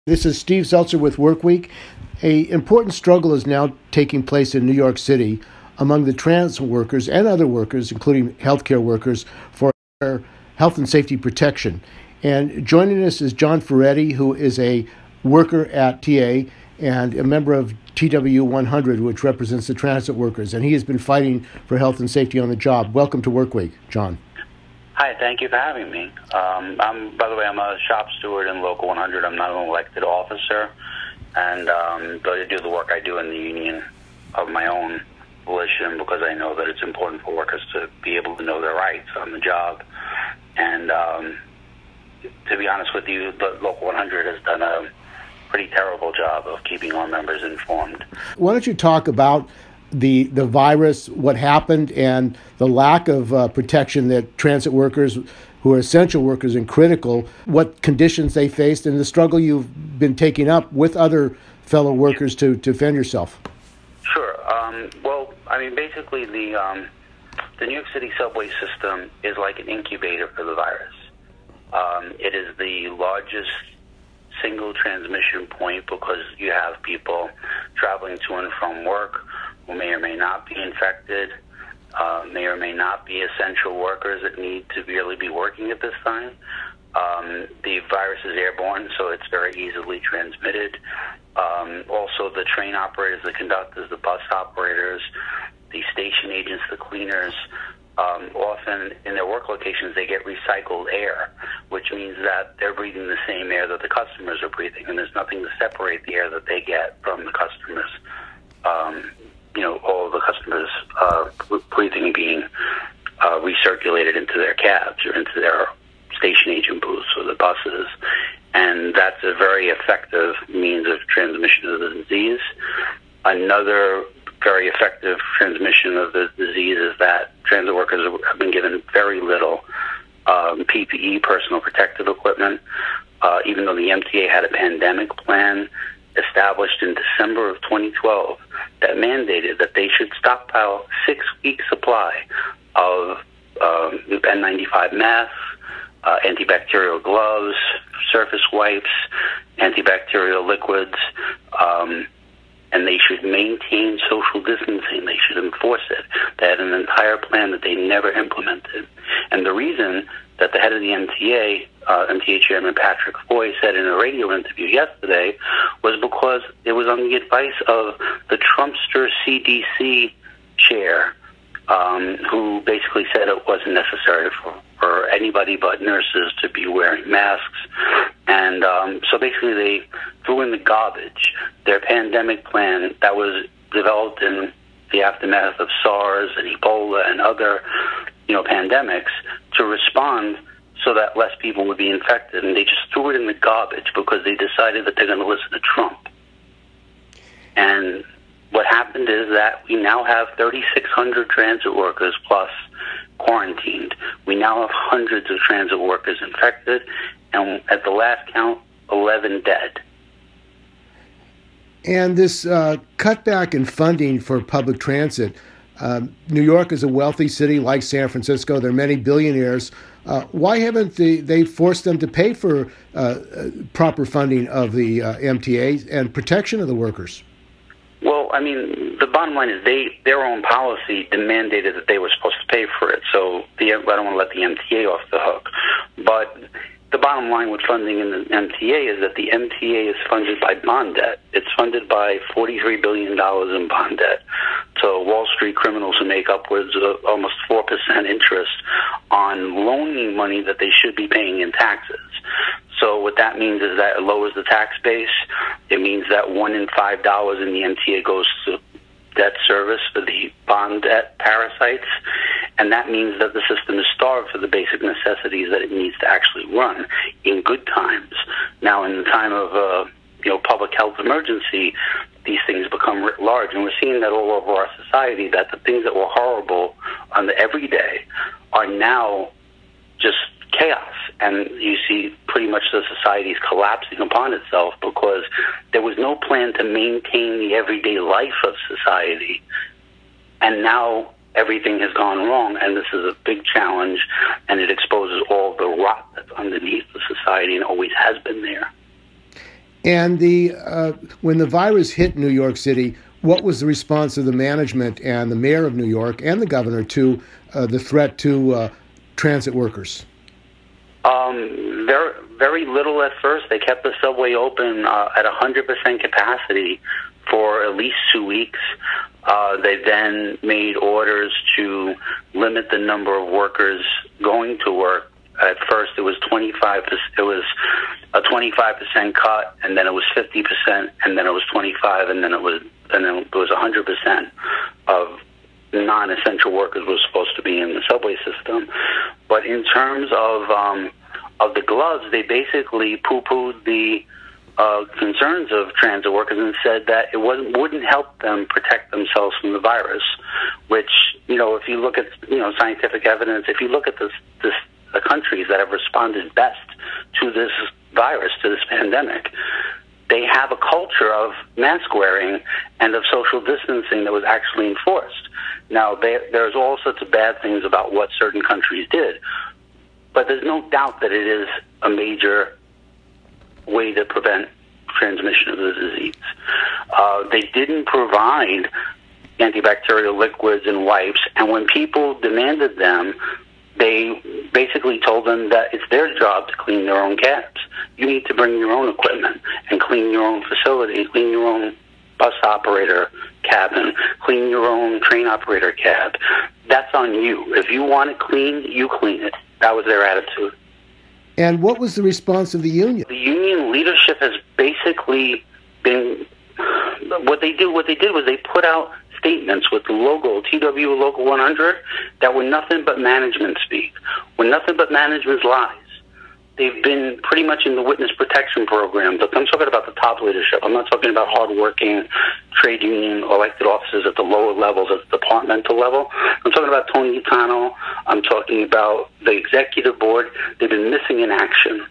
This is Steve Zeltzer with Workweek. An important struggle is now taking place in New York City among the transit workers and other workers, including healthcare workers, for their health and safety protection. And joining us is John Ferretti, who is a worker at TA and a member of TW100, which represents the transit workers. And he has been fighting for health and safety on the job. Welcome to Workweek, John. Hi, thank you for having me. By the way, I'm a shop steward in Local 100. I'm not an elected officer, and but I do the work I do in the union of my own volition because I know that it's important for workers to be able to know their rights on the job. And to be honest with you, the Local 100 has done a pretty terrible job of keeping our members informed. Why don't you talk about the virus, what happened, and the lack of protection that transit workers, who are essential workers and critical, what conditions they faced, and the struggle you've been taking up with other fellow workers to defend yourself? Sure. Well, I mean, basically, the New York City subway system is like an incubator for the virus. It is the largest single transmission point because you have people traveling to and from work who may or may not be infected, may or may not be essential workers that need to really be working at this time. The virus is airborne, so it's very easily transmitted. Also, the train operators, the conductors, the bus operators, the station agents, the cleaners, often in their work locations, they get recycled air, which means that they're breathing the same air that the customers are breathing, and there's nothing to separate the air that they get from the customers. All of the customers' breathing being recirculated into their cabs or into their station agent booths or the buses. And that's a very effective means of transmission of the disease. Another very effective transmission of the disease is that transit workers have been given very little PPE, personal protective equipment, even though the MTA had a pandemic plan established in December of 2012 that mandated that they should stockpile 6-week supply of N95 masks, antibacterial gloves, surface wipes, antibacterial liquids, and they should maintain social distancing. They should enforce it. They had an entire plan that they never implemented. And the reason that the head of the MTA, MTA Chairman Patrick Foy, said in a radio interview yesterday was because it was on the advice of the Trumpster CDC chair, who basically said it wasn't necessary for anybody but nurses to be wearing masks. And so basically they threw in the garbage their pandemic plan that was developed in the aftermath of SARS and Ebola and other pandemics to respond so that less people would be infected. And they just threw it in the garbage because they decided that they're going to listen to Trump. And what happened is that we now have 3,600 transit workers plus quarantined. We now have hundreds of transit workers infected, and at the last count, 11 dead. And this cutback in funding for public transit, New York is a wealthy city like San Francisco. There are many billionaires. Why haven't they forced them to pay for proper funding of the MTA and protection of the workers? Well, I mean, the bottom line is their own policy mandated that they were supposed to pay for it. So I don't want to let the MTA off the hook. But the bottom line with funding in the MTA is that the MTA is funded by bond debt. It's funded by $43 billion in bond debt to Wall Street criminals who make upwards of almost 4% interest on loaning money that they should be paying in taxes. So what that means is that it lowers the tax base. It means that $1 in $5 in the MTA goes to debt service for the bond debt parasites. And that means that the system is starved for the basic necessities that it needs to actually run in good times. Now, in the time of public health emergency, these things become writ large. And we're seeing that all over our society, that the things that were horrible on the everyday are now just chaos. And you see pretty much the society is collapsing upon itself because there was no plan to maintain the everyday life of society. And now everything has gone wrong, and this is a big challenge, and it exposes all the rot that's underneath the society and always has been there. And when the virus hit New York City, what was the response of the management and the mayor of New York and the governor to the threat to transit workers? Very, very little at first. They kept the subway open at 100% capacity for at least 2 weeks. They then made orders to limit the number of workers going to work. At first, it was 25%. It was a 25% cut, and then it was 50%, and then it was 25%, and then it was 100% of non-essential workers were supposed to be in the subway system. But in terms of the gloves, they basically poo-pooed the concerns of transit workers and said that it wouldn't help them protect themselves from the virus. Which, if you look at scientific evidence, if you look at the countries that have responded best to this virus, to this pandemic, they have a culture of mask wearing and of social distancing that was actually enforced. Now, there's all sorts of bad things about what certain countries did, but there's no doubt that it is a major way to prevent transmission of the disease. They didn't provide antibacterial liquids and wipes, and when people demanded them, they basically told them that it's their job to clean their own cabs. You need to bring your own equipment and clean your own facility, clean your own bus operator cabin, clean your own train operator cab. That's on you. If you want it clean, you clean it. That was their attitude. And what was the response of the union? The union leadership has basically been... What they did was they put out statements with the logo, TW Local 100, that were nothing but management speak, were nothing but management's lies. They've been pretty much in the witness protection program, but I'm talking about the top leadership. I'm not talking about hardworking trade union elected officers at the lower levels, at the departmental level. I'm talking about Tony Utano. I'm talking about the executive board. They've been missing in action.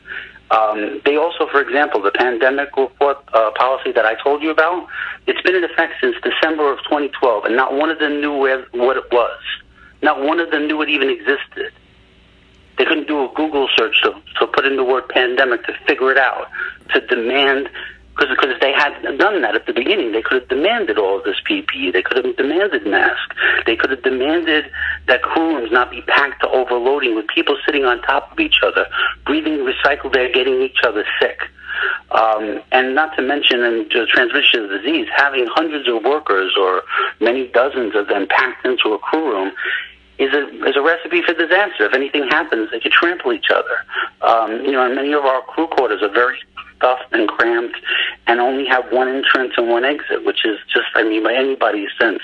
They also, for example, the pandemic report policy that I told you about, it's been in effect since December of 2012, and not one of them knew what it was. Not one of them knew it even existed. They couldn't do a Google search to put in the word pandemic to figure it out, to demand, because if they had done that at the beginning, they could have demanded all of this PPE. They could have demanded masks. They could have demanded that crew rooms not be packed to overloading with people sitting on top of each other, breathing recycled air, getting each other sick. And not to mention in the transmission of the disease, having hundreds of workers or many dozens of them packed into a crew room is a recipe for disaster. If anything happens, they could trample each other. And many of our crew quarters are very stuffed and cramped and only have one entrance and one exit, which is just, by anybody's sense,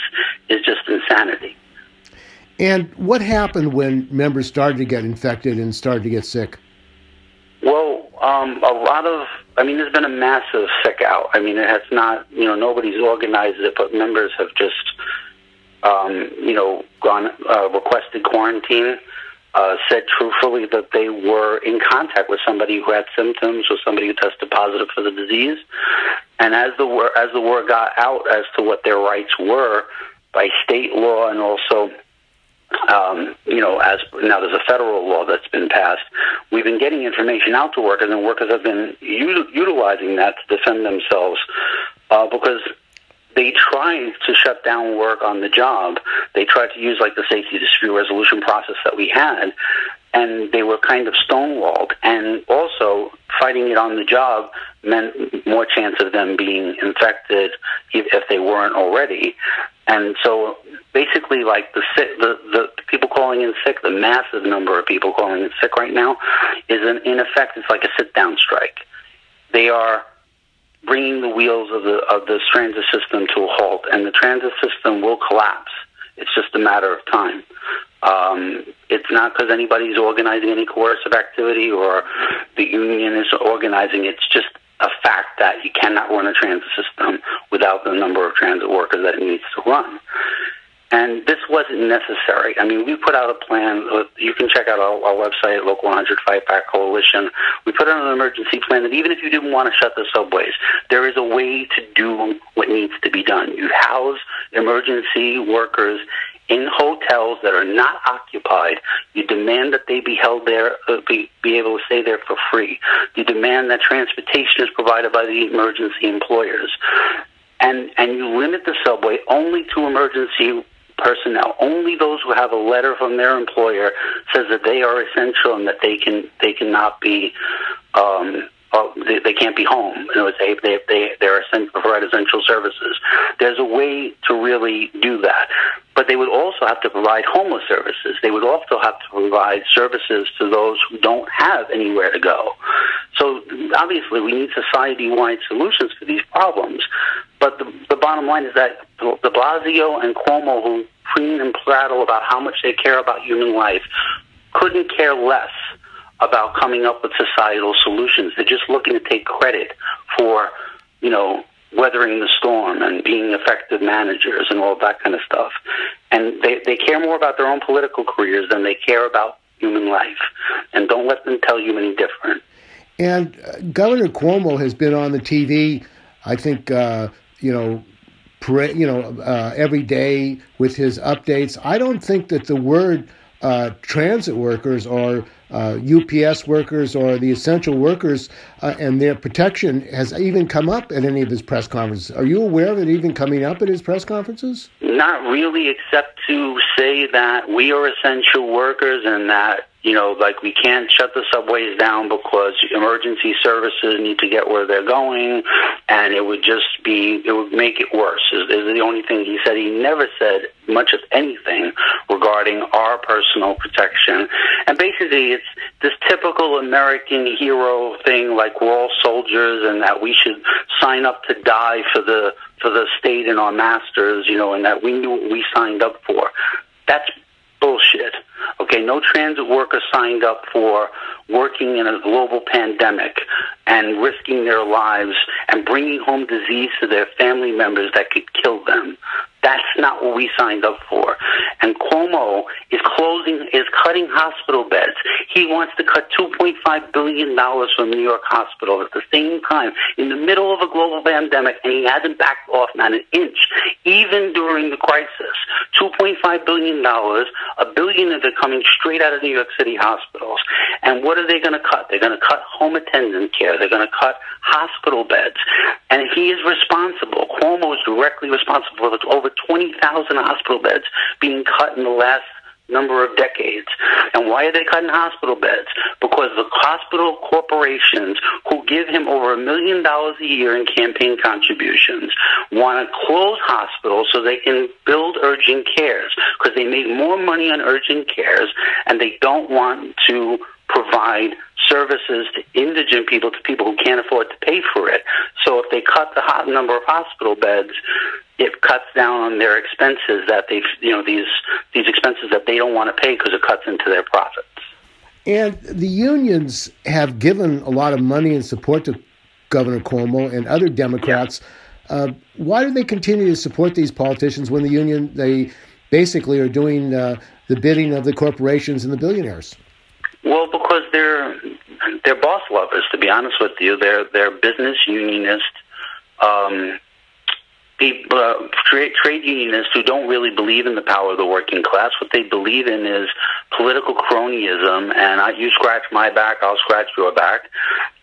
is just insanity. And what happened when members started to get infected and started to get sick? Well, there's been a massive sick out. It has not, nobody's organized it, but members have just, requested quarantine, said truthfully that they were in contact with somebody who had symptoms or somebody who tested positive for the disease. And as the word got out as to what their rights were by state law and also, as now there's a federal law that's been passed, we've been getting information out to workers, and workers have been utilizing that to defend themselves because they tried to shut down work on the job. They tried to use the safety dispute resolution process that we had, and they were kind of stonewalled. And also, fighting it on the job meant more chance of them being infected if they weren't already. And so, basically, the people calling in sick, the massive number of people calling in sick right now, in effect, it's like a sit-down strike. They are bringing the wheels of the transit system to a halt, and the transit system will collapse. It's just a matter of time. It's not because anybody's organizing any coercive activity or the union is organizing. It's just a fact that you cannot run a transit system without the number of transit workers that it needs to run. And this wasn't necessary. We put out a plan. You can check out our website, Local 100 Fight Back Coalition. We put out an emergency plan that even if you didn't want to shut the subways, there is a way to do what needs to be done. You house emergency workers in hotels that are not occupied. You demand that they be held there, be able to stay there for free. You demand that transportation is provided by the emergency employers. And you limit the subway only to emergency personnel. Only those who have a letter from their employer says that they are essential and that they cannot be they can't be home. In other words, they're provide essential services. There's a way to really do that. But they would also have to provide homeless services. They would also have to provide services to those who don't have anywhere to go. So obviously we need society-wide solutions for these problems. But the bottom line is that de Blasio and Cuomo, who preen and prattle about how much they care about human life, couldn't care less about coming up with societal solutions. They're just looking to take credit for, weathering the storm and being effective managers and all that kind of stuff. And they care more about their own political careers than they care about human life. And don't let them tell you any different. And Governor Cuomo has been on the TV, I think, every day with his updates. I don't think that the word transit workers or UPS workers or the essential workers and their protection has even come up at any of his press conferences. Are you aware of it even coming up at his press conferences? Not really, except to say that we are essential workers and that, we can't shut the subways down because emergency services need to get where they're going, and it would make it worse, is the only thing he said. He never said much of anything regarding our personal protection. And basically, it's this typical American hero thing, like we're all soldiers and that we should sign up to die for the state and our masters, and that we knew what we signed up for. That's bullshit. Okay, no transit worker signed up for working in a global pandemic and risking their lives and bringing home disease to their family members that could kill them. That's not what we signed up for. And Cuomo is cutting hospital beds. He wants to cut $2.5 billion from New York hospitals at the same time in the middle of a global pandemic, and he hasn't backed off not an inch, even during the crisis. $2.5 billion, $1 billion of it coming straight out of New York City hospitals. And what are they going to cut? They're going to cut home attendant care. They're going to cut hospital beds. And he is responsible. Cuomo is directly responsible for over 20,000 hospital beds being cut in the last number of decades. And why are they cutting hospital beds? Because the hospital corporations who give him over $1 million a year in campaign contributions want to close hospitals so they can build urgent cares, because they make more money on urgent cares and they don't want to provide services to indigent people, to people who can't afford to pay for it. So if they cut the number of hospital beds, it cuts down on their expenses that these expenses that they don't want to pay because it cuts into their profits. And the unions have given a lot of money and support to Governor Cuomo and other Democrats. Yeah. Why do they continue to support these politicians when they basically are doing the bidding of the corporations and the billionaires? Well, because they're boss lovers, to be honest with you. They're business unionist people, trade unionists who don't really believe in the power of the working class. What they believe in is political cronyism, and you scratch my back, I'll scratch your back.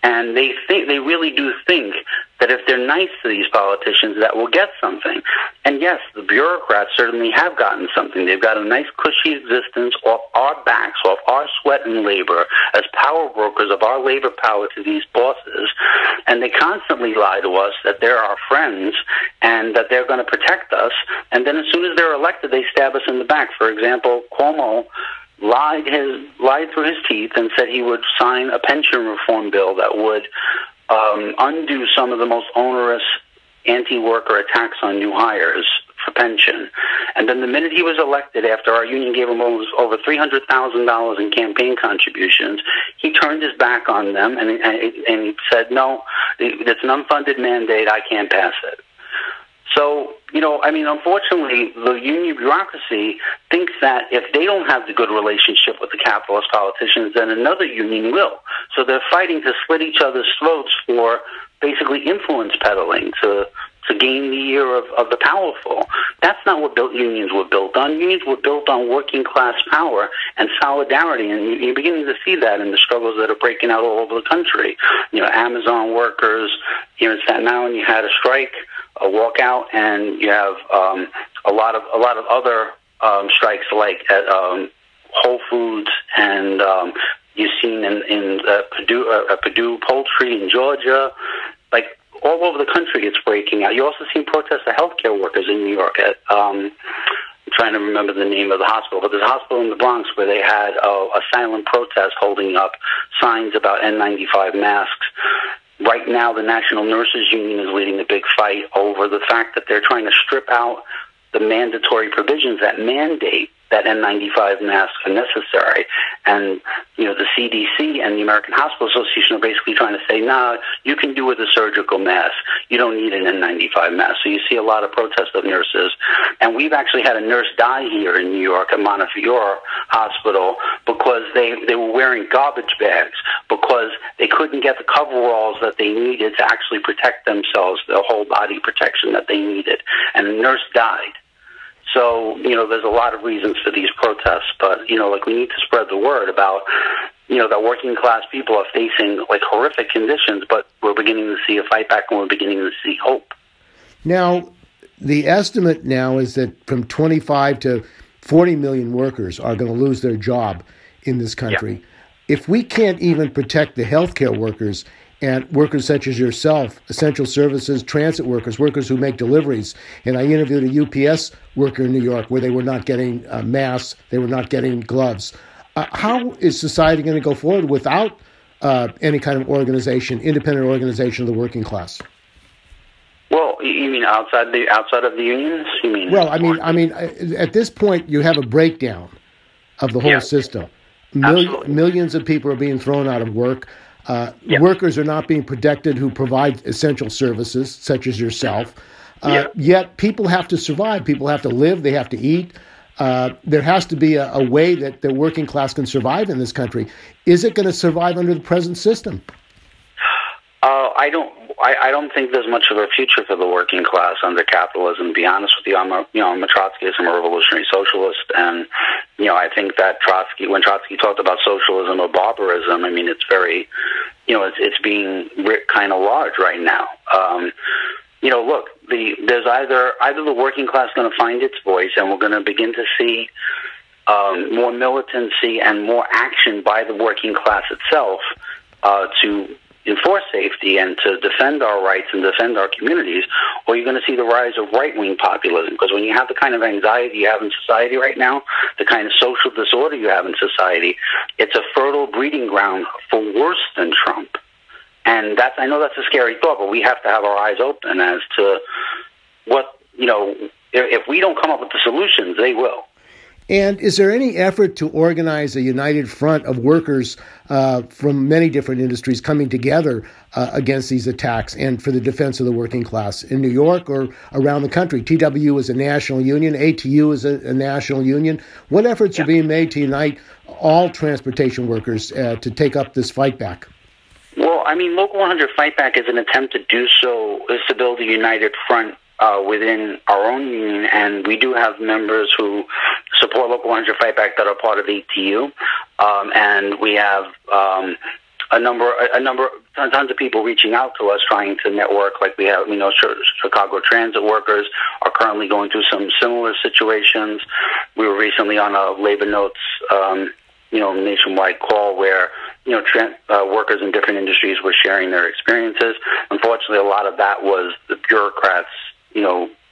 And they really do think that if they're nice to these politicians, that we'll get something. And yes, the bureaucrats certainly have gotten something. They've got a nice cushy existence off our backs, off our sweat and labor, as power brokers of our labor power to these bosses. And they constantly lie to us that they're our friends and that they're going to protect us. And then as soon as they're elected, they stab us in the back. For example, Cuomo lied through his teeth and said he would sign a pension reform bill that would undo some of the most onerous anti-worker attacks on new hires for pension. And then the minute he was elected, after our union gave him over $300,000 in campaign contributions, he turned his back on them and he said, no, it's an unfunded mandate, I can't pass it. So, unfortunately, the union bureaucracy thinks that if they don't have the good relationship with the capitalist politicians, then another union will. So they're fighting to slit each other's throats for basically influence peddling, to to gain the ear of the powerful. That's not what unions were built on. Unions were built on working class power and solidarity, and you're beginning to see that in the struggles that are breaking out all over the country. Amazon workers here in Staten Island, you had a strike, a walkout, and you have a lot of other strikes like at Whole Foods, and you've seen in Purdue Poultry in Georgia, like all over the country it's breaking out. You also seen protests of healthcare workers in New York at I'm trying to remember the name of the hospital, but there's a hospital in the Bronx where they had a silent protest holding up signs about N95 masks. Right now, the National Nurses Union is leading a big fight over the fact that they're trying to strip out the mandatory provisions that mandate that N95 masks are necessary. And, the CDC and the American Hospital Association are basically trying to say, nah, you can do with a surgical mask. You don't need an N95 mask. So you see a lot of protests of nurses. And we've actually had a nurse die here in New York at Montefiore Hospital because they were wearing garbage bags because they couldn't get the coveralls that they needed to actually protect themselves, the whole body protection that they needed. And the nurse died. So, there's a lot of reasons for these protests, but, we need to spread the word about, that working class people are facing, horrific conditions, but we're beginning to see a fight back and we're beginning to see hope. Now, the estimate now is that from 25 to 40 million workers are going to lose their job in this country. Yeah. If we can't even protect the healthcare workers and workers such as yourself, essential services, transit workers, workers who make deliveries. And I interviewed a UPS worker in New York where they were not getting masks, they were not getting gloves. How is society going to go forward without any kind of organization, independent organization of the working class? Well, you mean outside of the unions? You mean? Well, I mean, at this point, you have a breakdown of the whole system. Millions of people are being thrown out of work. Workers are not being protected who provide essential services, such as yourself. Yet people have to survive. People have to live. They have to eat. There has to be a way that the working class can survive in this country. Is it going to survive under the present system? I don't think there's much of a future for the working class under capitalism. To be honest with you, I'm a Trotskyist. I'm a revolutionary socialist, and I think that when Trotsky talked about socialism or barbarism, I mean it's very, it's being kind of large right now. Look, there's either the working class going to find its voice, and we're going to begin to see more militancy and more action by the working class itself to enforce safety and to defend our rights and defend our communities, or you're going to see the rise of right-wing populism. Because when you have the kind of anxiety you have in society right now, the kind of social disorder you have in society, it's a fertile breeding ground for worse than Trump. And I know that's a scary thought, but we have to have our eyes open as to what, if we don't come up with the solutions, they will. And is there any effort to organize a united front of workers from many different industries coming together against these attacks and for the defense of the working class in New York or around the country? TWU is a national union. ATU is a national union. What efforts are being made to unite all transportation workers to take up this fight back? Well, I mean, Local 100 Fight Back is an attempt to do so, is to build a united front within our own union, and we do have members who support Local 100 Fight Back that are part of ATU, and we have tons of people reaching out to us trying to network. Like we have, Chicago transit workers are currently going through some similar situations. We were recently on a labor notes, nationwide call where workers in different industries were sharing their experiences. Unfortunately, a lot of that was the bureaucrats,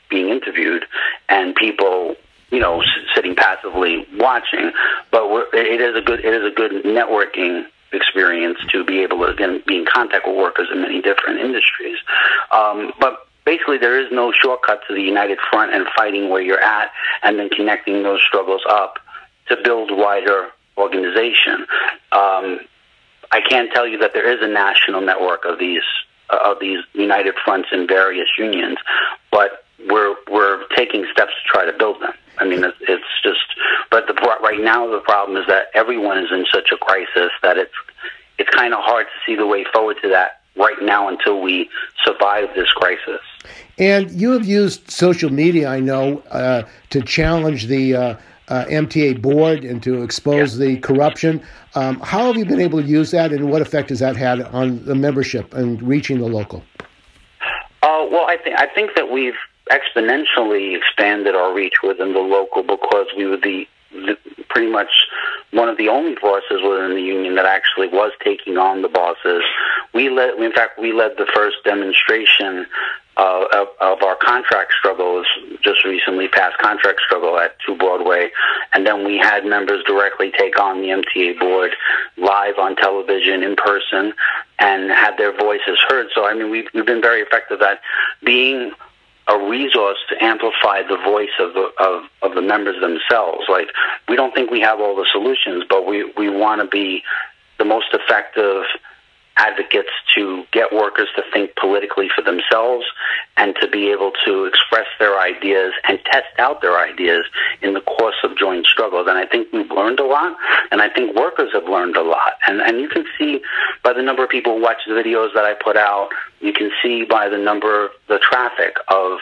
being interviewed and people, sitting passively watching. But it is a good networking experience to be able to, again, be in contact with workers in many different industries. But basically, there is no shortcut to the united front and fighting where you're at and then connecting those struggles up to build wider organization. I can't tell you that there is a national network of these united fronts in various unions, but we're taking steps to try to build them. I mean, it's just, but right now the problem is that everyone is in such a crisis that it's kind of hard to see the way forward to that right now until we survive this crisis. And you have used social media, I know, to challenge the MTA board and to expose the corruption. How have you been able to use that, and what effect has that had on the membership and reaching the local? Well, I think that we've exponentially expanded our reach within the local because we were the pretty much one of the only forces within the union that actually was taking on the bosses. We led the first demonstration of our contract struggles, just recently passed contract struggle at 2 Broadway, and then we had members directly take on the MTA board live on television, in person, and had their voices heard. So, I mean, we've been very effective at being a resource to amplify the voice of the members themselves. Like, we don't think we have all the solutions, but we want to be the most effective advocates to get workers to think politically for themselves and to be able to express their ideas and test out their ideas in the course of joint struggles. And I think we've learned a lot, and I think workers have learned a lot. And you can see by the number of people who watch the videos that I put out, you can see by the traffic of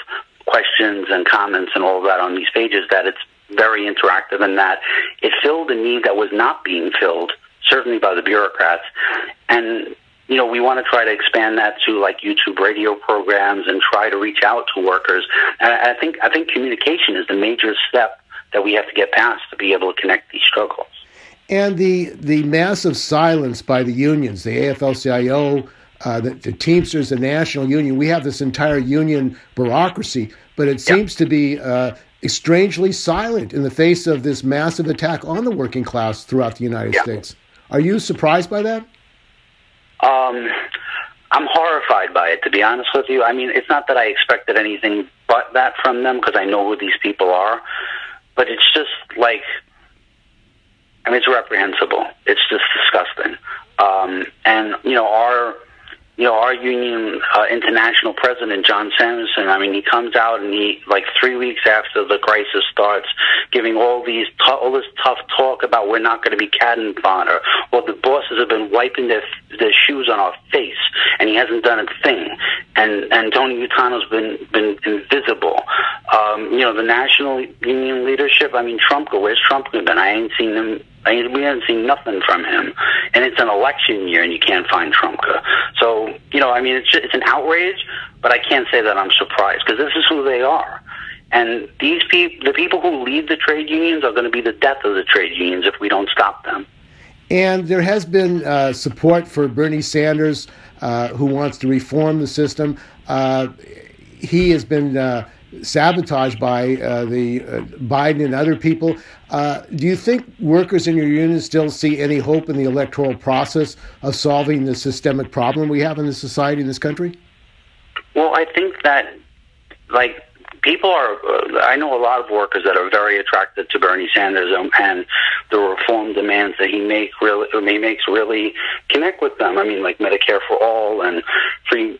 questions and comments and all of that on these pages that it's very interactive, and that it filled a need that was not being filled, certainly by the bureaucrats. And, you know, we want to try to expand that to like YouTube radio programs and try to reach out to workers. And I think communication is the major step that we have to get past to be able to connect these struggles. And the massive silence by the unions, the AFL-CIO, the Teamsters, the National Union, we have this entire union bureaucracy, but it seems to be strangely silent in the face of this massive attack on the working class throughout the United States. Are you surprised by that? I'm horrified by it, to be honest with you. I mean, it's not that I expected anything but that from them, because I know who these people are, but it's just like, I mean, it's reprehensible. It's just disgusting. And, our union international president, John Samuelson, I mean, he comes out and he, like 3 weeks after the crisis starts, giving all this tough talk about we're not going to be cannon fodder. Well, the bosses have been wiping their shoes on our face, and he hasn't done a thing. And Tony Utano's been invisible. The national union leadership, I mean, Trumka, where's Trumka been? I ain't seen him. We haven't seen nothing from him, and it's an election year, and you can't find Trumka. So, it's an outrage, but I can't say that I'm surprised, because this is who they are. And the people who lead the trade unions are going to be the death of the trade unions if we don't stop them. And there has been support for Bernie Sanders, who wants to reform the system. He has been sabotaged by the Biden and other people. Do you think workers in your union still see any hope in the electoral process of solving the systemic problem we have in the society in this country? Well, I think that, people are, I know a lot of workers that are very attracted to Bernie Sanders and the reform demands that he makes really connect with them. I mean, like Medicare for all and free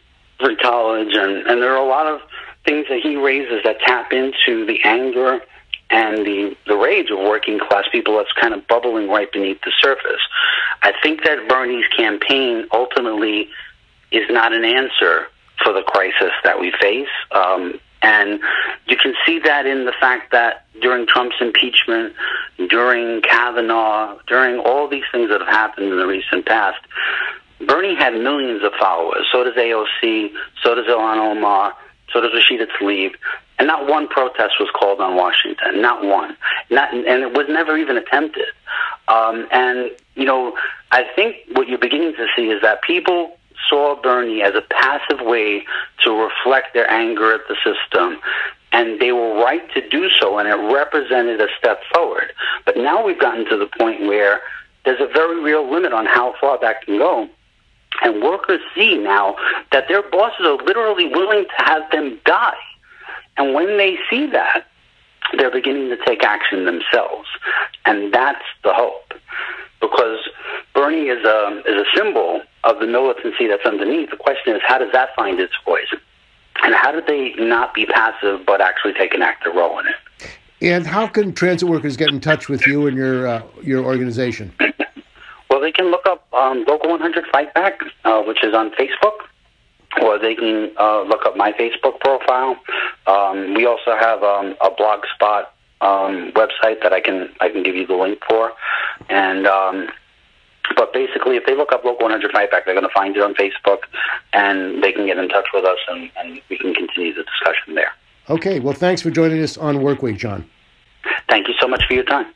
college, and there are a lot of things that he raises that tap into the anger and the rage of working class people that's kind of bubbling right beneath the surface. I think that Bernie's campaign ultimately is not an answer for the crisis that we face. And you can see that in the fact that during Trump's impeachment, during Kavanaugh, during all these things that have happened in the recent past, Bernie had millions of followers. So does AOC, so does Ilhan Omar, so does Rashida Tlaib. And not one protest was called on Washington, not one. And it was never even attempted. I think what you're beginning to see is that people saw Bernie as a passive way to reflect their anger at the system, and they were right to do so, and it represented a step forward. But now we've gotten to the point where there's a very real limit on how far that can go, and workers see now that their bosses are literally willing to have them die. And when they see that, they're beginning to take action themselves, and that's the hope. Because Bernie is a symbol of the militancy that's underneath. The question is, how does that find its voice? And how do they not be passive but actually take an active role in it? And how can transit workers get in touch with you and your organization? Well, they can look up Local 100 Fight Back, which is on Facebook, or or they can look up my Facebook profile. We also have a Blogspot website that I can give you the link for, and but basically, if they look up Local 100 Fight Back, they're going to find it on Facebook, and they can get in touch with us, and we can continue the discussion there. Okay, well, thanks for joining us on Workweek, John. Thank you so much for your time.